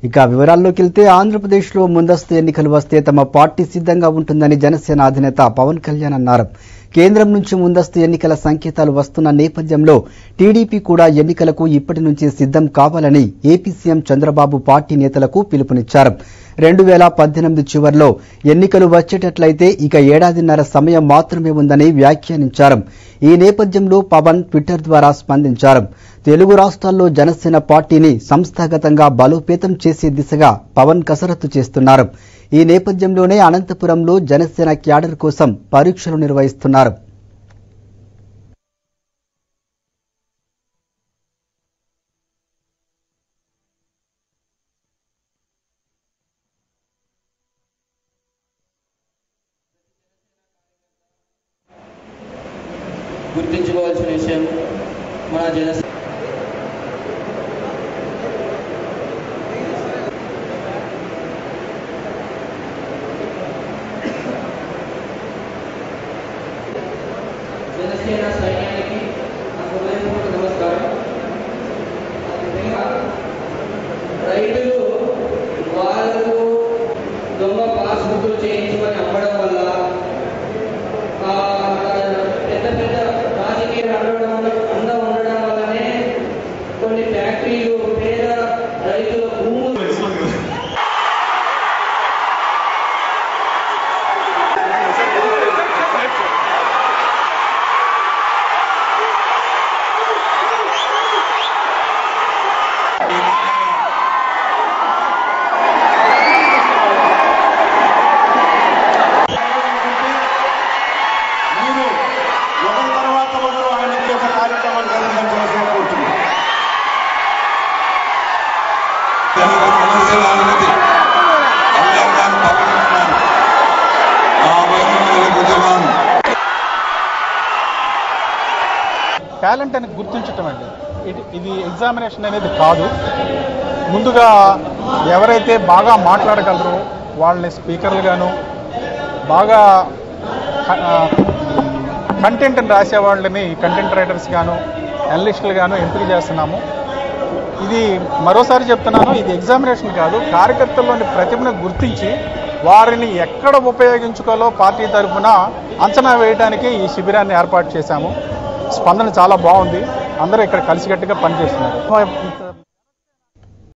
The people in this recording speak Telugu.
ఇక వివరాల్లోకి వెళ్తే ఆంధ్రప్రదేశ్లో ముందస్తు ఎన్నికలు వస్తే తమ పార్టీ సిద్ధంగా ఉంటుందని జనసేన అధినేత పవన్ కళ్యాణ్ అన్నారు. కేంద్రం నుంచి ముందస్తు ఎన్నికల సంకేతాలు వస్తున్న నేపథ్యంలో టీడీపీ కూడా ఎన్నికలకు ఇప్పటి నుంచి సిద్ధం కావాలని ఏపీ సీఎం చంద్రబాబు పార్టీ నేతలకు పిలుపునిచ్చారు. 2018 చివర్లో ఎన్నికలు వచ్చేటట్లయితే ఇక ఏడాదిన్నర సమయం మాత్రమే ఉందని వ్యాఖ్యానించారు. ఈ నేపథ్యంలో పవన్ ట్విట్టర్ ద్వారా స్పందించారు. తెలుగు రాష్ట్రాల్లో జనసేన పార్టీని సంస్థాగతంగా బలోపేతం చేసే దిశగా పవన్ కసరత్తు చేస్తున్నారు. ఈ నేపథ్యంలోనే అనంతపురంలో జనసేన క్యాడర్ కోసం పరీక్షలు నిర్వహిస్తున్నారు. గుర్తించుకోవాల్సిన విషయం మన జనసేన సైన్యానికి నమస్కారం. రైతులు వాళ్ళకు దొంగ పాస్బుక్లు చేయించుకొని అమ్మడం వల్ల పెద్ద పెద్ద రాజకీయాలు అందం ఉండడం వల్లనే కొన్ని ఫ్యాక్టరీలు పేద రైతుల భూములు టాలెంట్ అని గుర్తించటం అండి. ఇది ఎగ్జామినేషన్ అనేది కాదు. ముందుగా ఎవరైతే బాగా మాట్లాడగలరో వాళ్ళని స్పీకర్లుగాను, బాగా కంటెంట్ని రాసే వాళ్ళని కంటెంట్ రైటర్స్ గాను, అనలిస్టులు గాను ఎంపిక చేస్తున్నాము. ఇది మరోసారి చెప్తున్నాను, ఇది ఎగ్జామినేషన్ కాదు. కార్యకర్తల్లోని ప్రతిభను గుర్తించి వారిని ఎక్కడ ఉపయోగించుకోవాలో పార్టీ తరఫున అంచనా వేయడానికి ఈ శిబిరాన్ని ఏర్పాటు చేశాము. స్పందన చాలా బాగుంది. అందరూ ఇక్కడ కలిసికట్టుగా పనిచేస్తున్నారు.